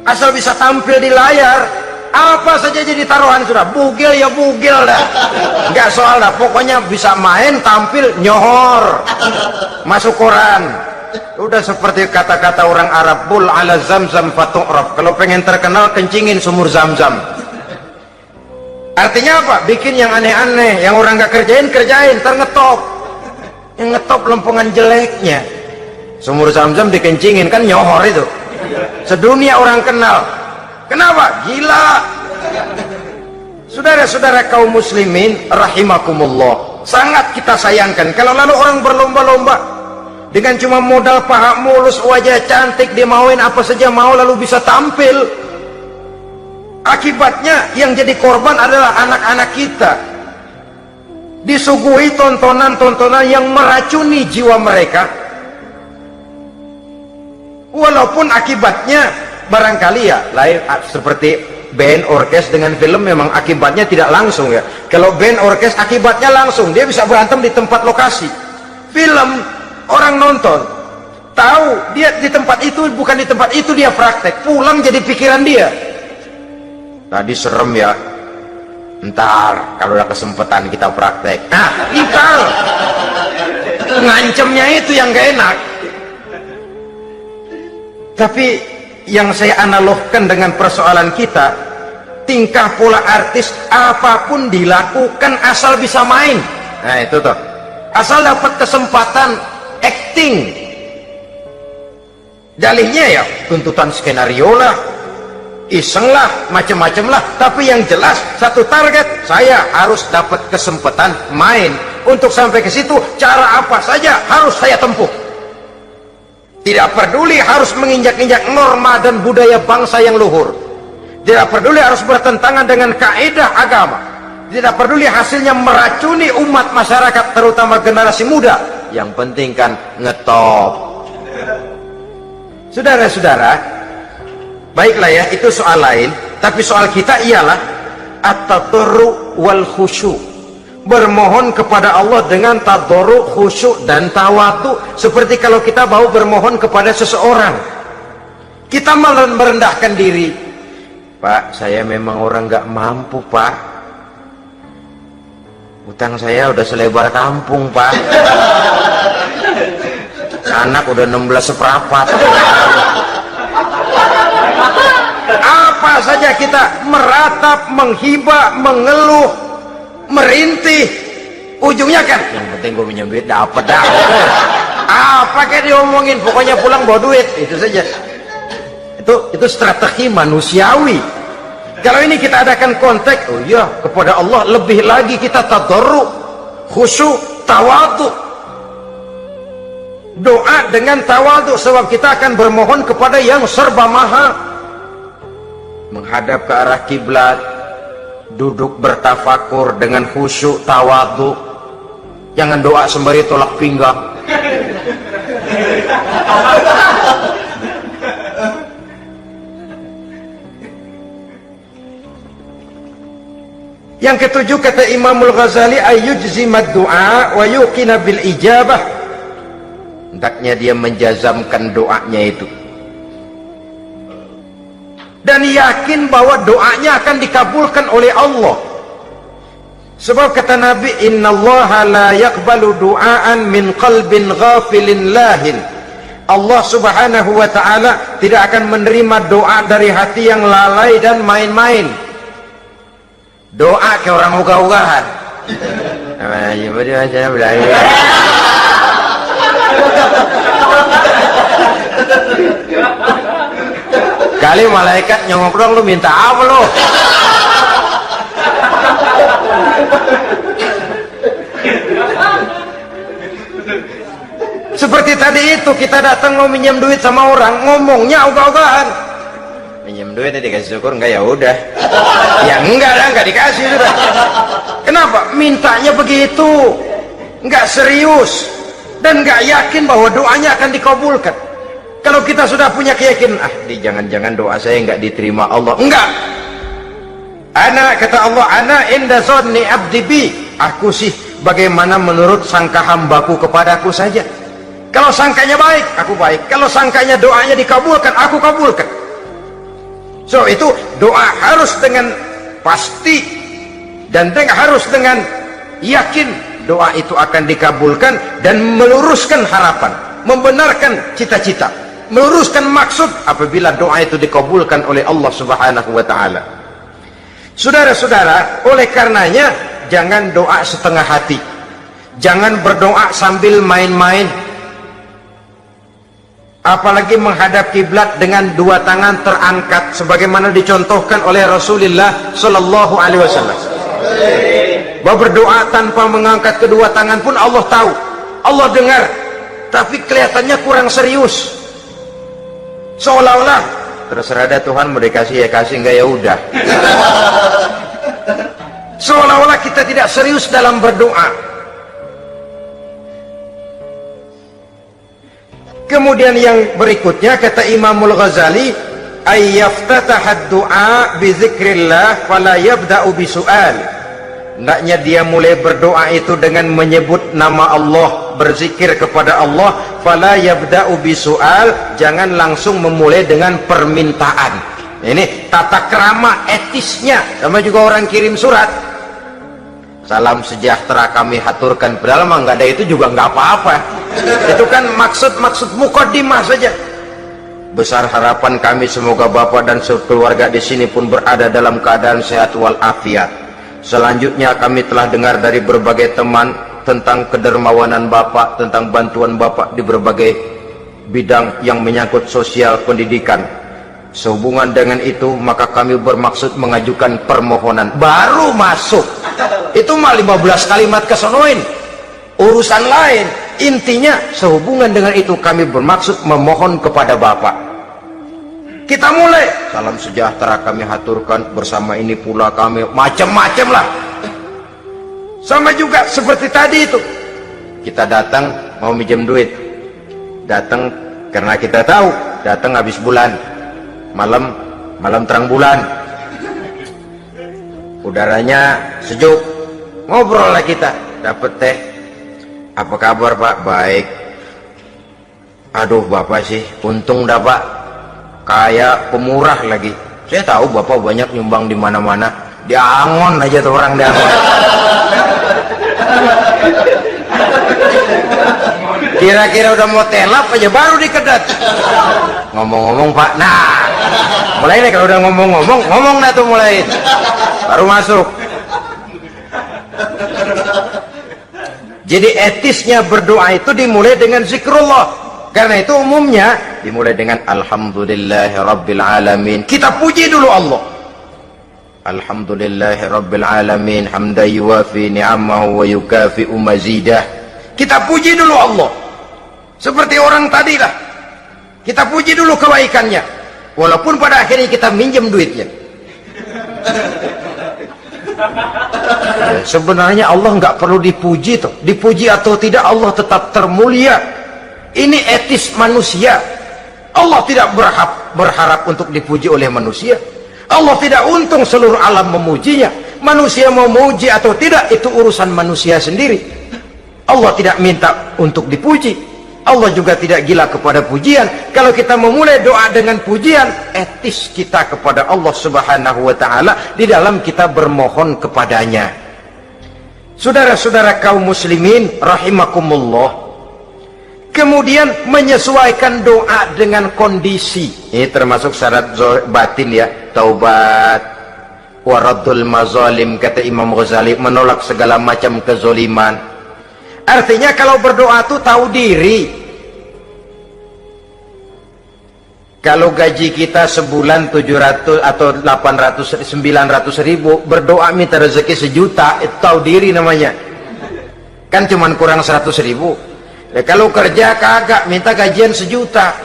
S1: asal bisa tampil di layar, apa saja jadi taruhan sudah. Bugil ya bugil dah, nggak soal dah, pokoknya bisa main, tampil, nyohor, masuk koran. Udah seperti kata-kata orang Arab, bul ala zamzam fatu'raf. Kalau pengen terkenal, kencingin sumur Zamzam. Artinya apa? Bikin yang aneh-aneh, yang orang nggak kerjain, kerjain, ntar ngetop. Yang ngetop lempungan jeleknya. Sumur Zamzam dikencingin, kan nyohor itu. Sedunia orang kenal. Kenapa? Gila. Saudara-saudara kaum muslimin rahimakumullah, sangat kita sayangkan kalau lalu orang berlomba-lomba dengan cuma modal paha mulus, wajah cantik, dia mauin apa saja mau lalu bisa tampil. Akibatnya yang jadi korban adalah anak-anak kita, disuguhi tontonan-tontonan yang meracuni jiwa mereka. Walaupun akibatnya barangkali ya lain, seperti band orkes dengan film memang akibatnya tidak langsung ya. Kalau band orkes akibatnya langsung, dia bisa berantem di tempat lokasi. Film orang nonton tahu dia di tempat itu, bukan di tempat itu dia praktek, pulang jadi pikiran dia, tadi serem ya, ntar kalau ada kesempatan kita praktek. Nah ntar ngancemnya itu yang gak enak. Tapi yang saya analogkan dengan persoalan kita, tingkah pola artis apapun dilakukan asal bisa main. Nah itu tuh, asal dapat kesempatan acting. Dalihnya ya tuntutan skenario lah, iseng lah, macem-macem lah. Tapi yang jelas satu target, saya harus dapat kesempatan main. Untuk sampai ke situ cara apa saja harus saya tempuh. Tidak peduli harus menginjak-injak norma dan budaya bangsa yang luhur. Tidak peduli harus bertentangan dengan kaidah agama. Tidak peduli hasilnya meracuni umat masyarakat, terutama generasi muda. Yang penting kan ngetop. Saudara-saudara, baiklah ya, itu soal lain. Tapi soal kita ialah at-tadarru wal khusyu'. Bermohon kepada Allah dengan tadarru, khusyuk dan tawadu. Seperti kalau kita mau bermohon kepada seseorang, kita merendahkan diri. Pak, saya memang orang gak mampu pak, utang saya udah selebar kampung pak, anak udah 16 seperempat. Apa saja kita meratap, menghibah, mengeluh, merintih, ujungnya kan yang penting gue minjem duit dapat dah. Apa kayak diomongin, pokoknya pulang bawa duit, itu saja. Itu strategi manusiawi. Kalau ini kita adakan konteks, oh iya, kepada Allah lebih lagi kita tadarru, khusyuk, tawadu. Doa dengan tawadu, sebab kita akan bermohon kepada yang serba maha. Menghadap ke arah kiblat, duduk bertafakur dengan khusyuk, tawadu. Jangan doa sembari tolak pinggang. Yang ketujuh, kata Imamul Ghazali, ayyujzimad du'a wa yuqina bil ijabah. Hendaknya dia menjazamkan doanya itu dan yakin bahwa doanya akan dikabulkan oleh Allah. Sebab kata Nabi, innallaha la yaqbalu du'aan min qalbin ghafilin lahin. Allah subhanahu wa ta'ala tidak akan menerima doa dari hati yang lalai dan main-main. Doa ke orang ugah-ugahan. kali malaikat nyongok dong, lu minta apa lu? Seperti tadi itu, kita datang mau minjem duit sama orang, ngomongnya ogah-ogahan. Minjem duit dikasih syukur, enggak ya udah. Ya enggak dah, enggak dikasih sudah. Kenapa? Mintanya begitu, enggak serius dan enggak yakin bahwa doanya akan dikabulkan. Kalau kita sudah punya keyakinan, jangan-jangan doa saya enggak diterima Allah. Enggak. Ana, kata Allah, ana inda zanni abdi bi. Aku sih bagaimana menurut sangka hambaku kepadaku saja. Kalau sangkanya baik, aku baik. Kalau sangkanya doanya dikabulkan, aku kabulkan. So itu doa harus dengan pasti dan harus dengan yakin doa itu akan dikabulkan dan meluruskan harapan, membenarkan cita-cita, meluruskan maksud apabila doa itu dikabulkan oleh Allah Subhanahu wa taala. Saudara-saudara, oleh karenanya jangan doa setengah hati. Jangan berdoa sambil main-main. Apalagi menghadap kiblat dengan dua tangan terangkat sebagaimana dicontohkan oleh Rasulullah sallallahu alaihi wasallam. Bahwa berdoa tanpa mengangkat kedua tangan pun Allah tahu, Allah dengar, tapi kelihatannya kurang serius. Seolah-olah terserah ada Tuhan, mau dikasih ya kasih, enggak ya udah. Seolah-olah kita tidak serius dalam berdoa. Kemudian yang berikutnya kata Imamul Ghazali, ayyaftataha du'a bi dzikrillah fala yabda'u bi su'al. Hendaknya dia mulai berdoa itu dengan menyebut nama Allah, berzikir kepada Allah, fala yabda'u bi su'al, jangan langsung memulai dengan permintaan. Ini tata krama etisnya. Sama juga orang kirim surat, salam sejahtera kami haturkan, padahal mah nggak ada itu juga nggak apa-apa. Itu kan maksud mukaddimah saja. Besar harapan kami semoga Bapak dan sekeluarga di sini pun berada dalam keadaan sehat walafiat. Selanjutnya kami telah dengar dari berbagai teman tentang kedermawanan Bapak, tentang bantuan Bapak di berbagai bidang yang menyangkut sosial pendidikan. Sehubungan dengan itu maka kami bermaksud mengajukan permohonan. Baru masuk itu mah 15 kalimat kesonoin, urusan lain. Intinya sehubungan dengan itu kami bermaksud memohon kepada Bapak. Kita mulai, salam sejahtera kami haturkan, bersama ini pula kami, macam-macam lah. Sama juga seperti tadi itu, kita datang mau minjem duit, datang karena kita tahu datang habis bulan, malam terang bulan, udaranya sejuk, ngobrol lah kita, dapet teh. Apa kabar Pak? Baik. Aduh Bapak sih untung dah Pak, kayak pemurah lagi. Saya tahu Bapak banyak nyumbang di mana-mana. Di Angon aja tuh orang di Angon. Kira-kira udah mau telap aja baru dikedat. Ngomong-ngomong Pak, nah mulai nih kalau udah ngomong dah tuh mulai, baru masuk. Jadi etisnya berdoa itu dimulai dengan zikrullah. Karena itu umumnya dimulai dengan alhamdulillahirabbil alamin. Kita puji dulu Allah. Alhamdulillahirabbil alamin hamdan yuwafi ni'amahu wa yukafi'u mazidah. Kita puji dulu Allah. Seperti orang tadi lah. Kita puji dulu kebaikannya. Walaupun pada akhirnya kita minjem duitnya. Sebenarnya Allah nggak perlu dipuji toh. Dipuji atau tidak Allah tetap termulia. Ini etis manusia. Allah tidak berharap untuk dipuji oleh manusia. Allah tidak untung seluruh alam memujinya. Manusia mau memuji atau tidak itu urusan manusia sendiri. Allah tidak minta untuk dipuji. Allah juga tidak gila kepada pujian. Kalau kita memulai doa dengan pujian, etis kita kepada Allah Subhanahu wa taala di dalam kita bermohon kepadanya. Saudara-saudara kaum muslimin rahimakumullah. Kemudian menyesuaikan doa dengan kondisi. Ini termasuk syarat batin ya, taubat, waraddul mazalim, kata Imam Ghazali, menolak segala macam kezoliman. Artinya kalau berdoa itu tahu diri. Kalau gaji kita sebulan 700 atau 800, 900 ribu, berdoa minta rezeki 1 juta, itu tahu diri namanya. Kan cuman kurang 100 ribu. Ya, kalau kerja kagak, minta gajian 1 juta.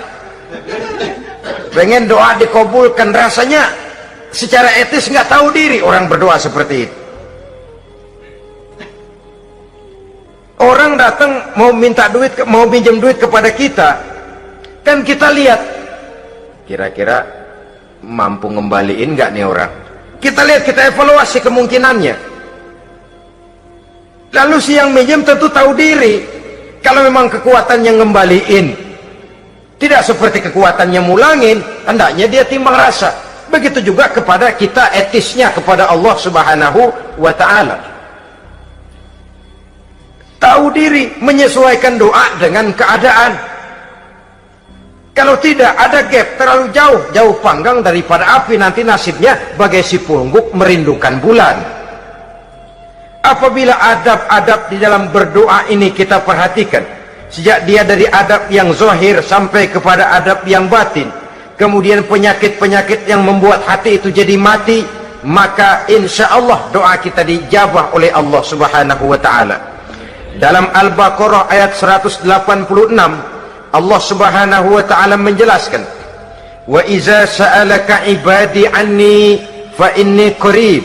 S1: Pengen doa dikabulkan, rasanya secara etis nggak tahu diri orang berdoa seperti itu. Orang datang mau minta duit, mau pinjam duit kepada kita, kan kita lihat kira-kira mampu ngembaliin nggak nih orang. Kita lihat, kita evaluasi kemungkinannya. Lalu si yang minjem tentu tahu diri. Kalau memang kekuatannya ngembaliin tidak seperti kekuatannya mulangin, hendaknya dia timbang rasa. Begitu juga kepada kita etisnya kepada Allah Subhanahu wa ta'ala. Tahu diri, menyesuaikan doa dengan keadaan. Kalau tidak, ada gap terlalu jauh panggang daripada api, nanti nasibnya bagai si pungguk merindukan bulan. Apabila adab-adab di dalam berdoa ini kita perhatikan, sejak dia dari adab yang zahir sampai kepada adab yang batin, kemudian penyakit-penyakit yang membuat hati itu jadi mati, maka insya Allah doa kita dijabah oleh Allah Subhanahu wa ta'ala. Dalam Al-Baqarah ayat 186, Allah Subhanahu wa ta'ala menjelaskan, wa iza sa'alaka ibadi anni fa inni qarib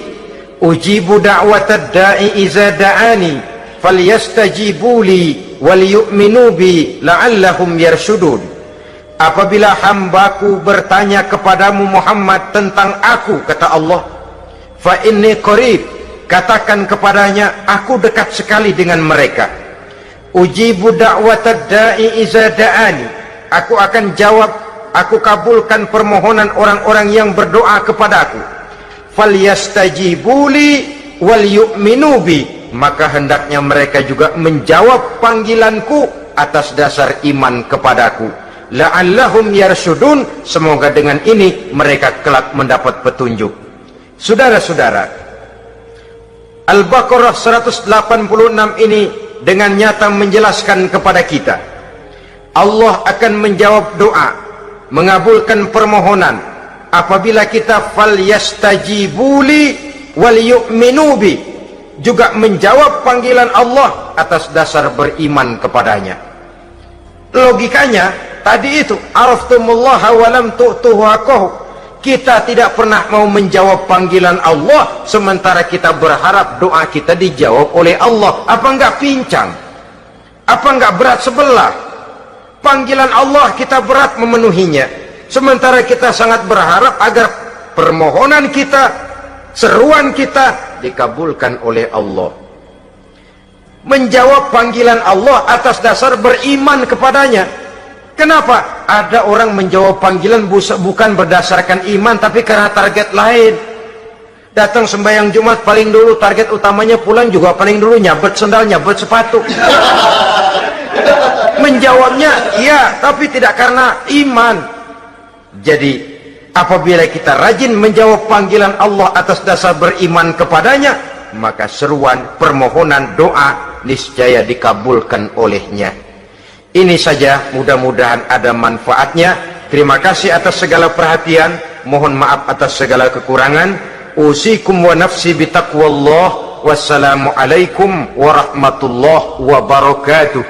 S1: ujibu da'watad da'i iza da'ani falyastajibu li wal yu'minu bi la'allahum yarshudun. Apabila hambaku bertanya kepadamu Muhammad tentang aku, kata Allah, fa inni qarib, katakan kepadanya aku dekat sekali dengan mereka. Ujibu da'watad da'i iza da'ani, aku akan jawab, aku kabulkan permohonan orang-orang yang berdoa kepadaku. Falyastajibuli wal yu'minu bi, maka hendaknya mereka juga menjawab panggilanku atas dasar iman kepadaku. La'allahum yarshudun, semoga dengan ini mereka kelak mendapat petunjuk. Saudara-saudara, Al-Baqarah 186 ini dengan nyata menjelaskan kepada kita, Allah akan menjawab doa, mengabulkan permohonan apabila kita falyastajibuli wal yu'minu bi, juga menjawab panggilan Allah atas dasar beriman kepadanya. Logikanya tadi itu, araftumullaha wa lam tu'tuhu haqqahu. Kita tidak pernah mau menjawab panggilan Allah, sementara kita berharap doa kita dijawab oleh Allah. Apa enggak pincang? Apa enggak berat sebelah? Panggilan Allah kita berat memenuhinya, sementara kita sangat berharap agar permohonan kita, seruan kita dikabulkan oleh Allah. Menjawab panggilan Allah atas dasar beriman kepadanya. Kenapa? Ada orang menjawab panggilan bukan berdasarkan iman, tapi karena target lain. Datang sembahyang Jumat paling dulu, target utamanya pulang juga paling dulu nyabet sendal, nyabet sepatu. Menjawabnya iya, tapi tidak karena iman. Jadi apabila kita rajin menjawab panggilan Allah atas dasar beriman kepadanya, maka seruan, permohonan, doa niscaya dikabulkan olehnya. Ini saja, mudah-mudahan ada manfaatnya. Terima kasih atas segala perhatian, mohon maaf atas segala kekurangan. Usikum wa nafsi bitaqwallah. Wassalamualaikum warahmatullahi wabarakatuh.